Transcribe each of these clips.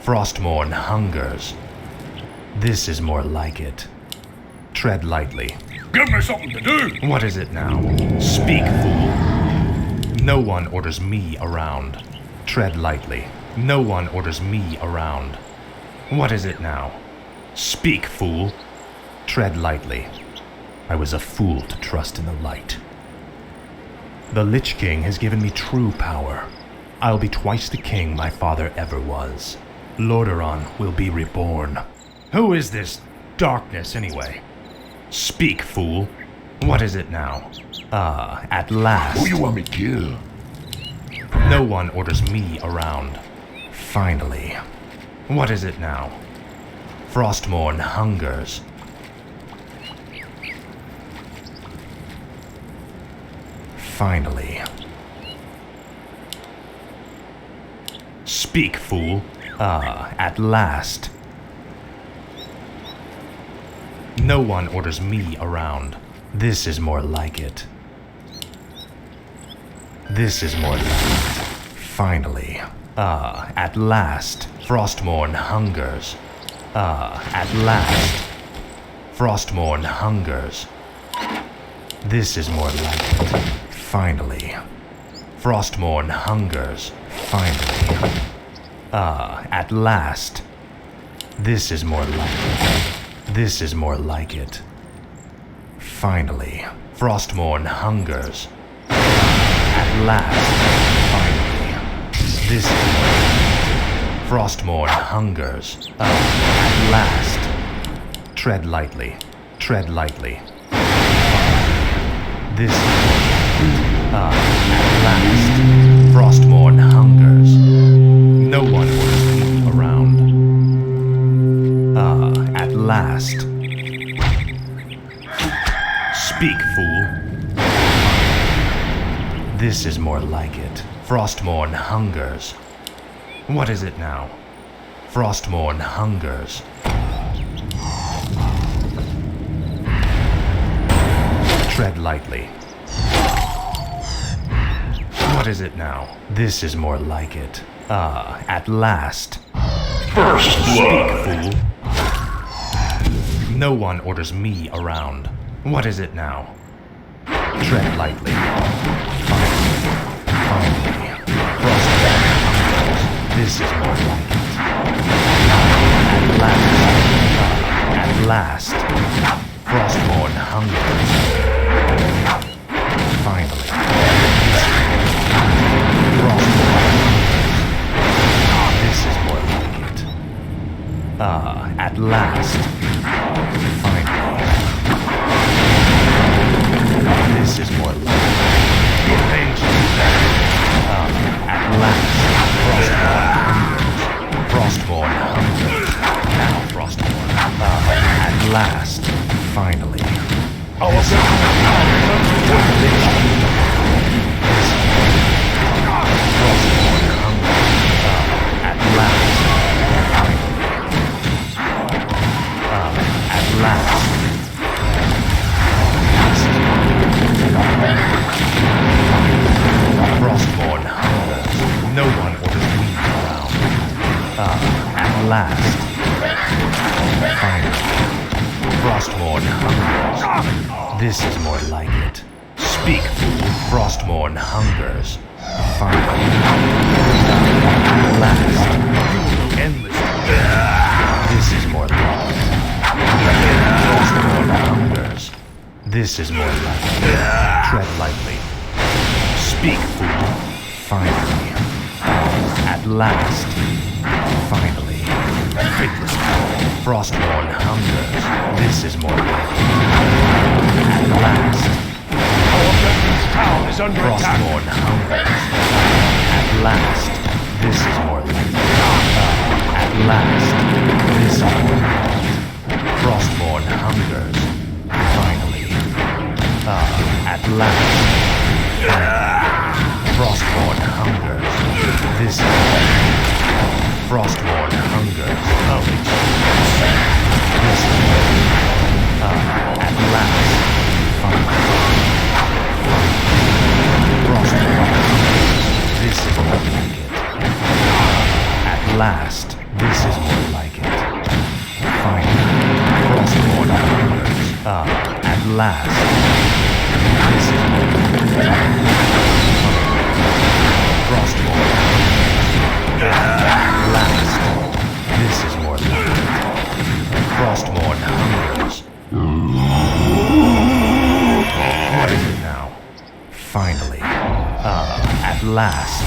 Frostmourne hungers. This is more like it. Tread lightly. Give me something to do! What is it now? Speak, fool. No one orders me around. Tread lightly. No one orders me around. What is it now? Speak, fool. Tread lightly. I was a fool to trust in the light. The Lich King has given me true power. I'll be twice the king my father ever was. Lordaeron will be reborn. Who is this darkness, anyway? Speak, fool. What is it now? At last. Who you want me to kill? No one orders me around. Finally. What is it now? Frostmourne hungers. Finally. Speak, fool. At last. No one orders me around. This is more like it. This is more like it. Finally. At last. Frostmourne hungers. At last. Frostmourne hungers. This is more like it. Finally. Frostmourne hungers. Finally. At last. This is more like it. This is more like it. Finally. Frostmourne hungers. At last. Finally. This is more like it. Frostmourne hungers. At last. Tread lightly. Tread lightly. This is more like it. At last. Frostmourne hungers. No one orders me around. At last. Speak, fool. This is more like it. Frostmourne hungers. What is it now? Frostmourne hungers. Tread lightly. What is it now? This is more like it. At last. First blood! Speak, fool. No one orders me around. What is it now? Tread lightly. Finally. Frostmourne hungers. This is more like it. At last. At last. Frostmourne hungers. Finally. Frostmourne. This is more like it. At last. Finally. This is more like it. Your vengeance. At last. Frostmourne hungers. Now Frostmourne. At last. Finally. Frostmourne hungers. At last. At last. Frostmourne hungers. No one orders me around. At last. Finally. Frostmourne hungers. This is more like it. Speak, fool. Frostmourne hungers. Finally. At last. Endless. This is more like it. Frostmourne hungers. This is more like it. Tread lightly. Speak, fool. Finally. At last. Finally. Faithless. Frostmourne hungers. This is more like it. At last. Our town is under attack. Frostmourne hungers. At last. This is more like it. At last. This is more like it. Frostmourne hungers. Finally. last. Frostborn hungers. This is Frostborn hungers. Oh, this is at last. Frostborn. This is more like it. At last. This is more like it. Finally. Frostborn hungers. At last. This is more like it. Frostborn. At last. This is more like it. Frostborn hungers. What is it now? Finally. At last.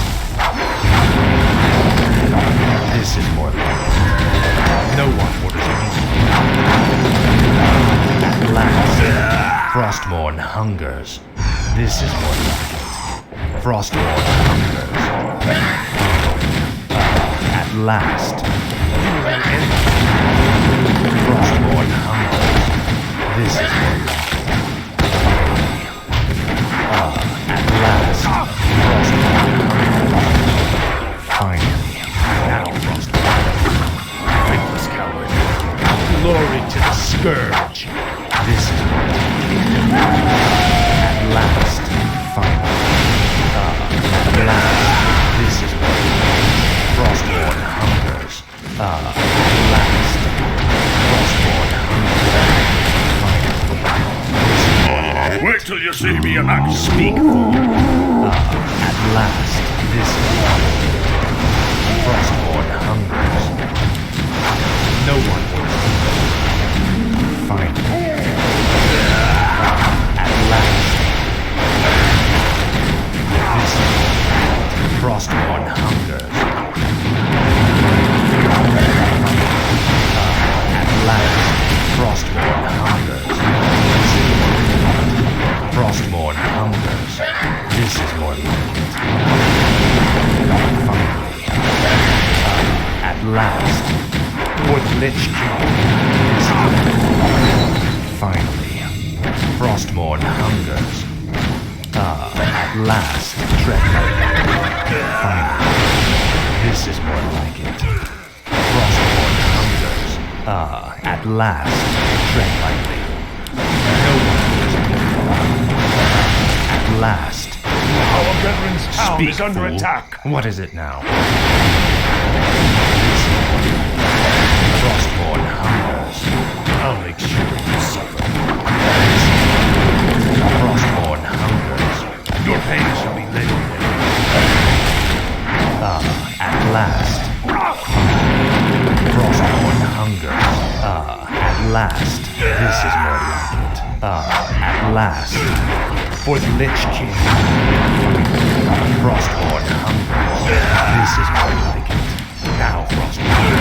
This is more like it. No one orders me. At last. Frostborn hungers. This is more like it. Frostborn hungers. At last. Frostborn hungers. This is more like it. At last. Frostborn hungers. Finally. Now, Frostborn. Faithless coward. Glory to the scourge. This is more like it. At last. Finally. At last. This is more like it. Frostborn hungers. At last. Frostborn hungers. Finally. Wait till you see me in action. Speak, fool. At last. This is more like it. Frostborn hungers. No one will. Finally. At last. This is Frostborn hungers. At last. Frostborn hungers. Frostborn hungers. This is more like it. Finally. At last. For the Lich King. Finally. Frostborn hungers. At last. Tread lightly. Finally. This is more like it. Frostborn hungers. At last. Tread lightly. No one is at last. Our veteran's town Speak, is under fool. attack. What is it now? Frostborn hungers. I'll make sure you suffer. Frostborn hungers. Your pain shall be legendary. At last. Frostborn hungers. At last. This is more like it. At last. For the Lich King. Frostborn hungers. This is more like it. Now, Frostborn.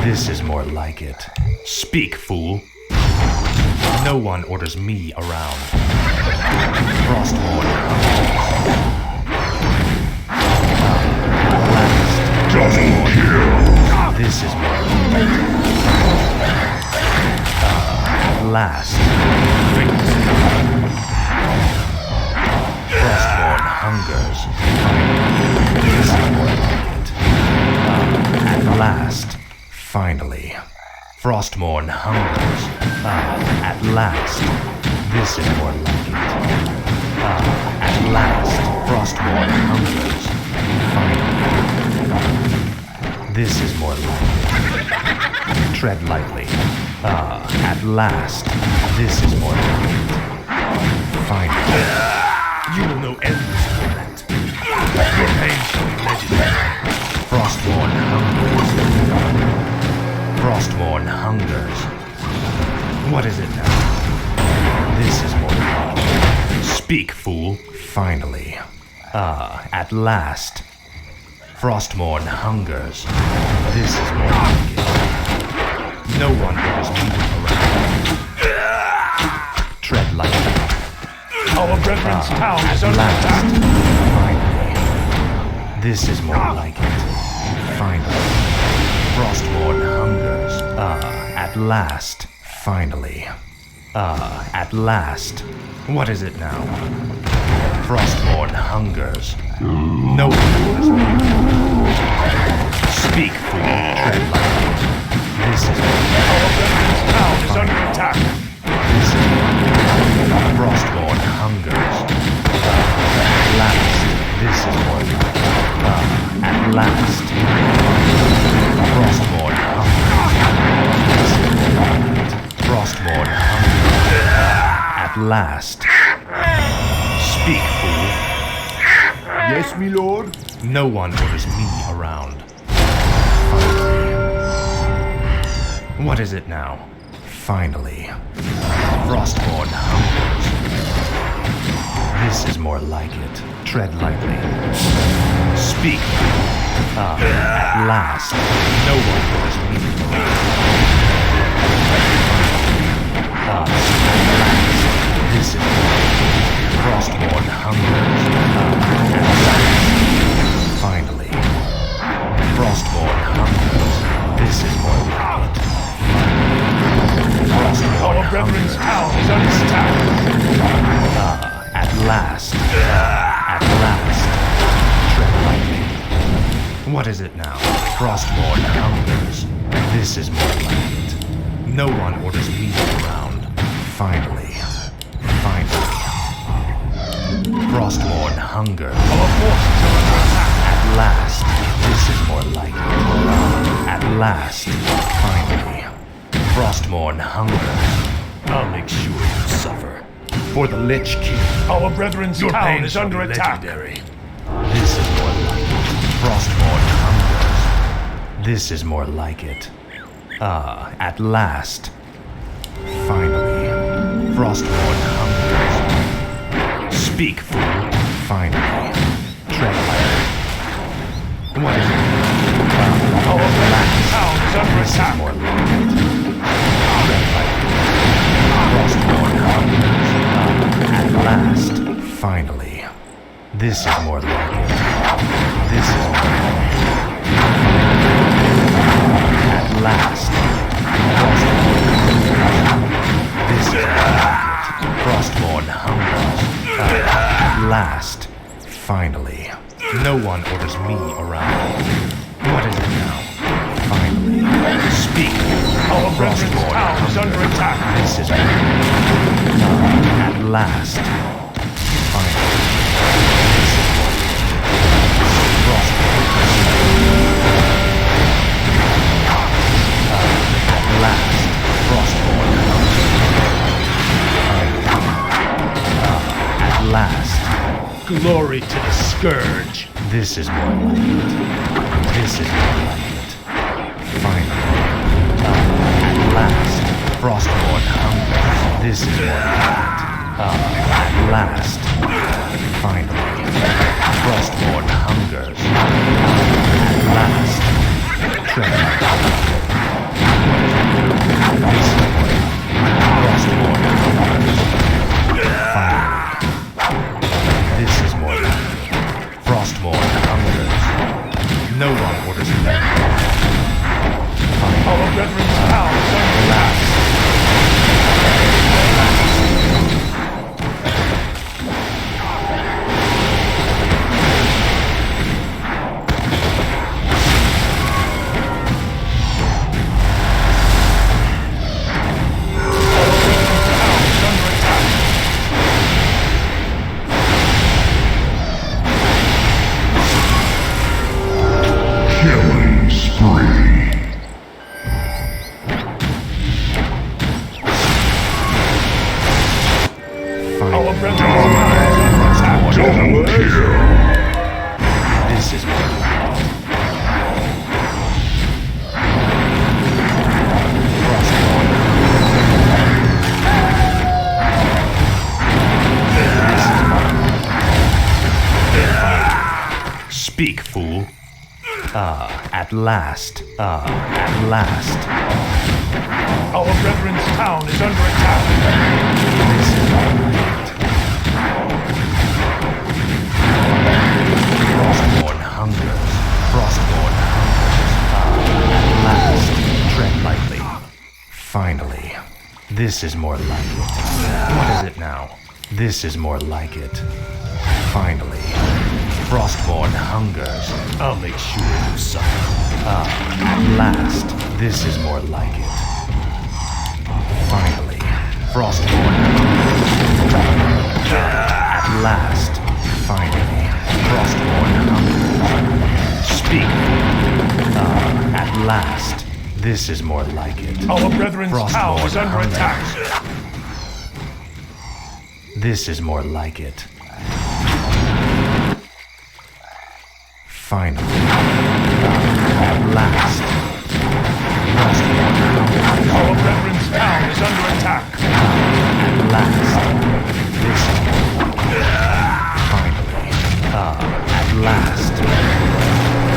This is more like it. Speak, fool. No one orders me around. Frostborn hungers. Double kill. This is more like it. At last. Frostborn hungers. This is more like it. At last. Finally. Frostborn hungers. At last. This is more like it. At last. Frostborn hungers. Finally. This is more like it. Tread lightly. At last. This is more like it. Finally. You will know endless torment. Your pain shall be legendary. Frostborn hungers. Frostborn hungers. What is it now? This is more like it. Speak, fool. Finally. At last. Frostborn hungers. This is more like it. No one orders me around. Tread lightly. Our veteran's town is At under last. attack. Finally. This is more like it. Finally. Frostborn hungers. At last. Finally. At last. What is it now? Frostborn hungers. No one orders me. Speak, fool. Tread lightly. This is Our veteran's town is under attack. This is Frostborn hungers. At last. This is more like. At last. Frostborn hungers. Frostborn hungers. At last. Speak, fool. Yes, my lord. No one orders me around. What is it now? Finally. Frostborn hungers. This is more like it. Tread lightly. Speak. At last. No one orders me around. At last. This is Frostborn hungers. At last. Finally. Frostborn hungers. This is more like it. Frostborn Our brethren's town is under attack. At last. At last. Tread lightly. What is it now? Frostborn hungers. This is more like it. No one orders me around. Finally. Finally. Frostborn hungers. Our forces are under attack. At last. This is more like it. At last. Finally. Frostborn hungers. I'll make sure you suffer. For the Lich King. Our brethren's Your town pain is shall under be attack. legendary. This is more like it. Frostborn hungers. This is more like it. At last. Finally. Frostborn hungers. Speak, fool. Finally. Tread lightly. What is it? Our brethren's town is under This is attack. more like it. Tread lightly. Frostborn hungers. At last. Finally. This is more like it. This is more like it. At last. This is more like it. Frostborn hungers. At last. Finally. No one orders me around. What is it now? Finally. Speak. Our brethren's Frostborn town is under hungers. attack. This is at last. Finally. This is Frostborn. At last. Frostborn. At last. Glory to the scourge. This is more like it. This is more like it. Finally. At last. Frostborn hungers. This is more like it. At last. Finally. Frostborn hungers. At last. Tread lightly. This is more like it. Frostborn hungers. Finally. This is more like it. Frostborn hungers. No one orders me. Our brethren's town is under attack. Killing spree. Our brethren's town is under attack. Double kill. This is more like it. Frostborn. Speak, fool. At last. At last. Our brethren's town is under attack. This is more like it. Frostborn hungers. Frostborn hungers. At last. Tread lightly. Finally. This is more like it. What is it now? This is more like it. Finally. Frostborn hungers. I'll make sure you suffer. At last. This is more like it. Finally. Frostborn hungers. At last. Finally. Frostborn hungers. Speak. At last. This is more like it. Our brethren's town is under attack. This is more like it. Finally. At last. Our brethren's town is under attack. At last. This is more like it. Finally. At last.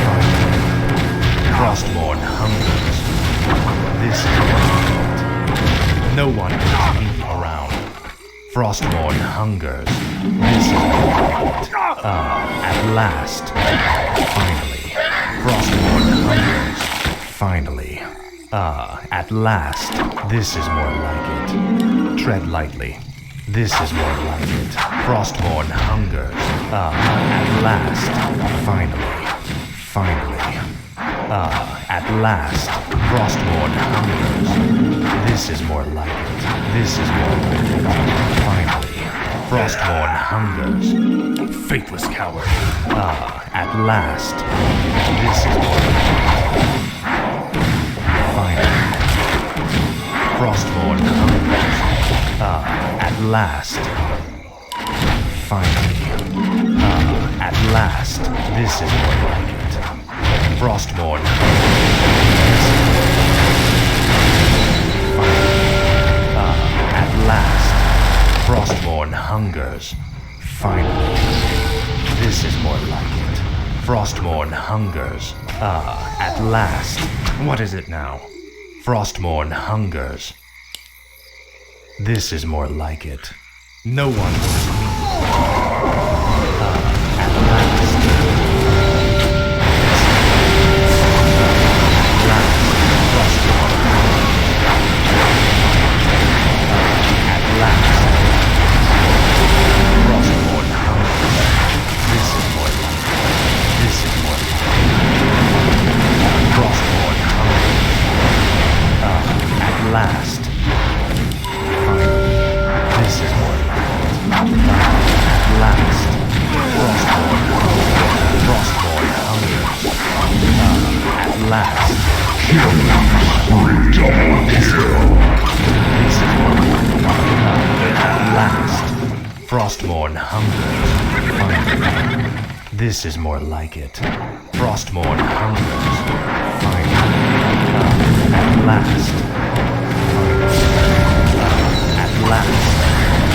Finally. Frostborn hungers. This is more like it. No one is me around. Frostborn hungers. This is more like it. At last. Finally. Frostborn hungers. Finally. At last. This is more like it. Tread lightly. This is more like it. Frostborn hungers. At last. Finally. Finally. At last. Frostborn hungers. This is more like it. This is more like it. Finally. Frostborn hungers. Faithless coward. At last. This is more like it. Finally. Frostborn hungers. At last. Finally. At last. This is more like it. Frostborn. At last. Frostborn hungers. Finally. This is more like it. Frostborn hungers. At last. What is it now? Frostborn hungers. This is more like it. No one was me. At last. Last. Finally. This is more like it. At last. Frostborn hungers. At last. This is more like it. At last. Frostborn hungers. Finally. This is more like it. Frostborn hungers. Finally. At last. At last.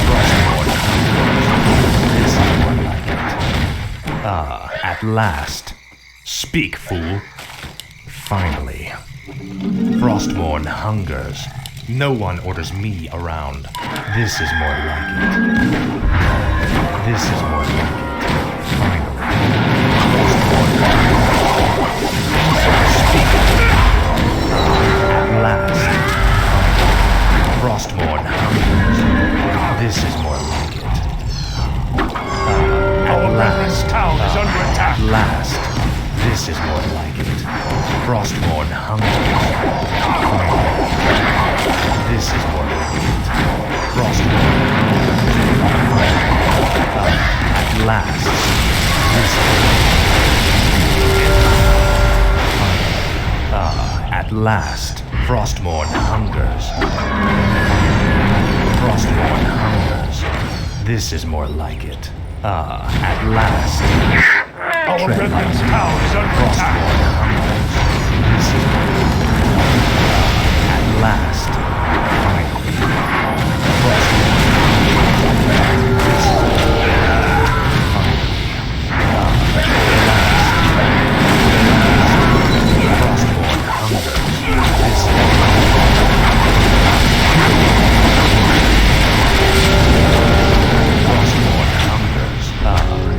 Frostborn hungers. This is more like it. At last. Speak, fool. Finally. Frostborn hungers. No one orders me around. This is more like it. This is more like it. Finally. Frostborn hungers. Speak. At last. Frostborn hungers. This is more like it. Our brethren's town is under attack. At last. This is more like it. Frostborn hungers. Finally. This is more like it. Frostborn hungers. Finally. At last. This is at last. Frostborn hungers. Frostborn hungers. This is more like it. At last. Our brethren's town is under attack. Frostborn hungers. This is more like it. At last. Finally. Frostborn hungers. This is more like it. Finally. At last. Frostborn hungers. This is more like it. Frostborn hungers.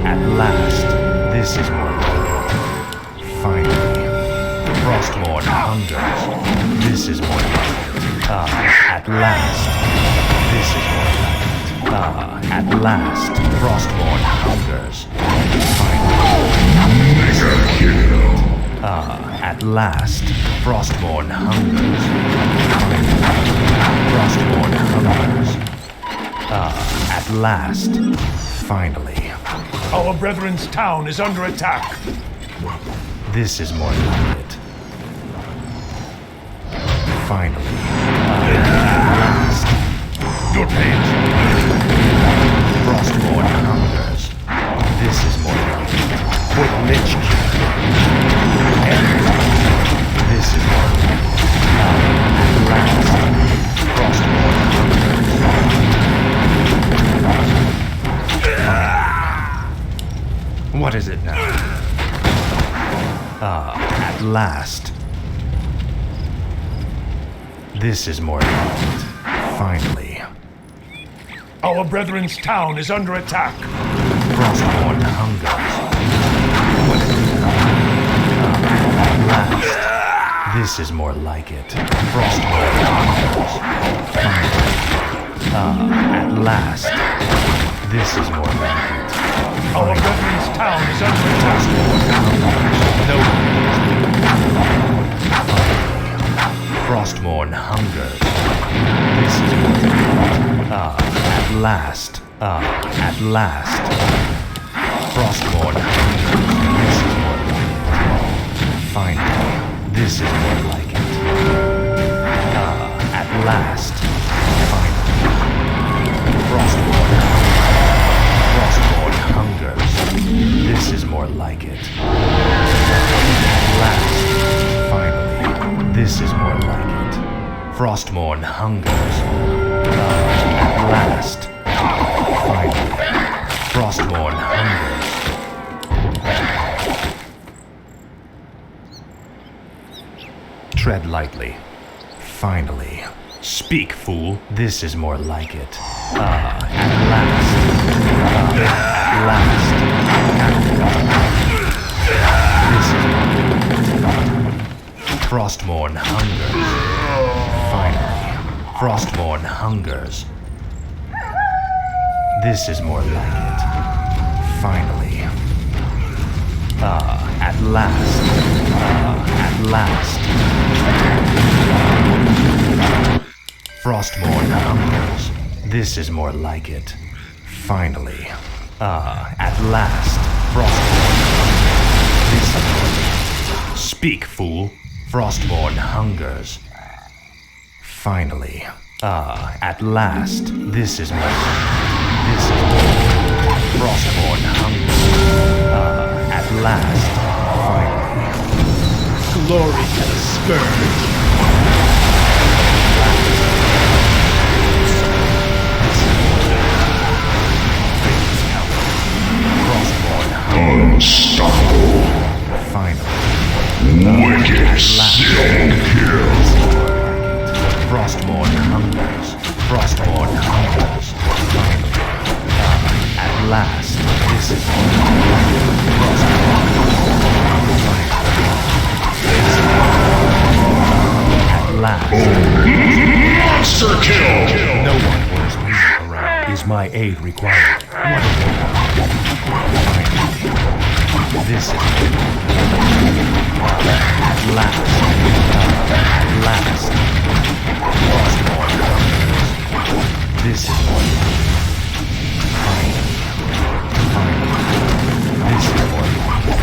At last. This is more like it. Finally. Frostborn hungers. This is more like it. This is more like it. At last, Frostborn hungers. Mega kill. At last, Frostborn hungers. Frostborn hungers. At last, finally. Our brethren's town is under attack. This is more like it. Finally. Last. Your page. Frostborn hungers. This is more like it. For the Lich King. This is more like it. Last. Frostborn hungers. What is it now? At last. This is more like it. Finally. Our brethren's town is under attack. Frostborn hungers. What is it now? At last. This is more like it. Frostborn hungers. Finally. At last. This is more like it. Our brethren's town is under attack. No Frostborn hungers. This is more like it. At last. At last. Frostborn hungers. This is more like it. Finally. This is more like it. At last. Finally. Frostborn hungers. This is more like it. At last. Finally. This is more like it. Frostborn hungers. At last. Finally. Frostborn hungers. Tread lightly. Finally. Speak, fool. This is more like it. At last. At last. This is more like it. Frostborn hungers. Finally. Frostborn hungers. This is more like it. Finally. At last. At last. Frostborn hungers. This is more like it. Finally. At last. Frostborn hungers. This is more like it. Speak, fool. Frostborn hungers. Finally. At last. This is more like it. This is more like it. Frostborn hungers. At last. Finally. Glory to the Scourge. Unstoppable. Finally. Wicked still kill. Frostborn hungers. Frostborn hungers. Finally. At last. This is At last. Monster kill. No one orders me around. Is my aid required? What is it? This is at last. At last. Frostborn hungers. This is more like it. Finally. This is more like it.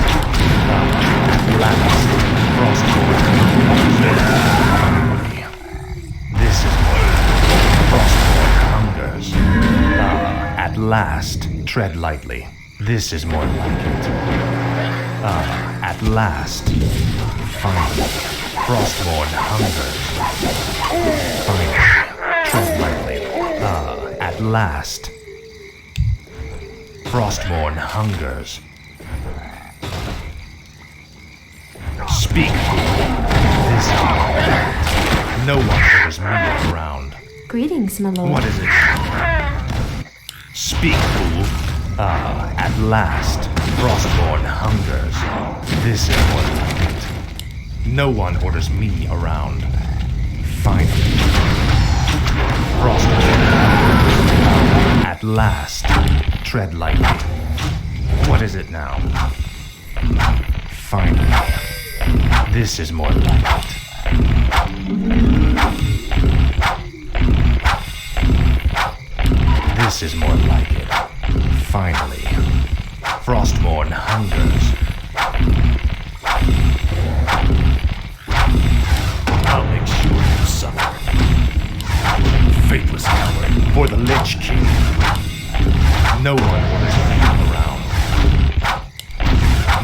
At last. Frostborn hungers. Finally. This is more like it. Frostborn hungers. At last. Tread lightly. This is more like it. At last. Finally. Frostborn hungers. Finally. Tread lightly. At last. Frostborn hungers. Speak, fool. This is more like it. No one orders me around. Greetings, my lord. What is it? Speak, fool. At last, Frostborn hungers. This is more like it. No one orders me around. Finally. last. Tread lightly. What is it now? Finally. This is more like it. This is more like it. Finally. Frostborn hungers. I'll make sure you suffer. Faithless coward. For the Lich King. No one orders me around.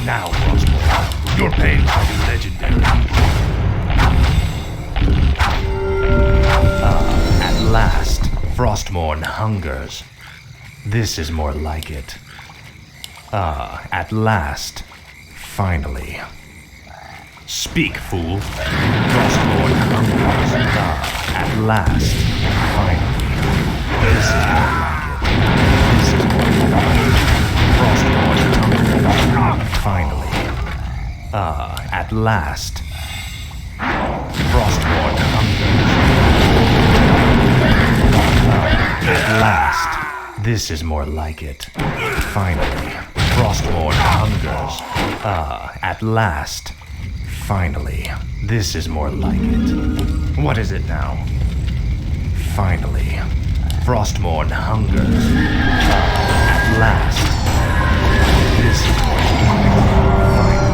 Now, Frostborn, Your pain shall be legendary. at last, Frostborn hungers. This is more like it. At last, finally. Speak, fool. Frostborn hungers. At last, finally. This is more like it. This is more like it. Frostborn hungers. Finally. At last. Frostborn hungers. At last. This is more like it. Finally. Frostborn hungers. At last. Finally. This is more like it. What is it now? Finally. Frostborn hungers. At last. This is more like it. Finally.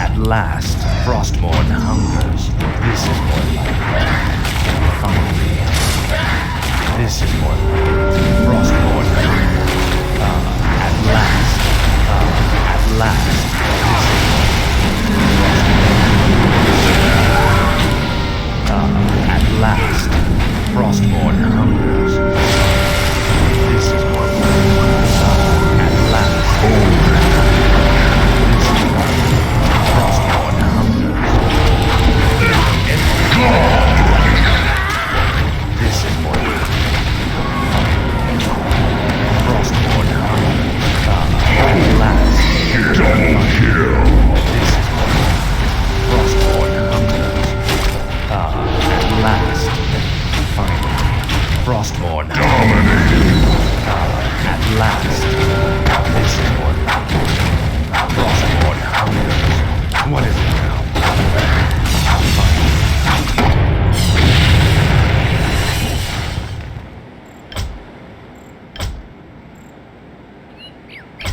At last. Frostborn hungers. This is more like it. Finally. This is more like it. Frostborn hungers. At last. At last. At last, Frostborn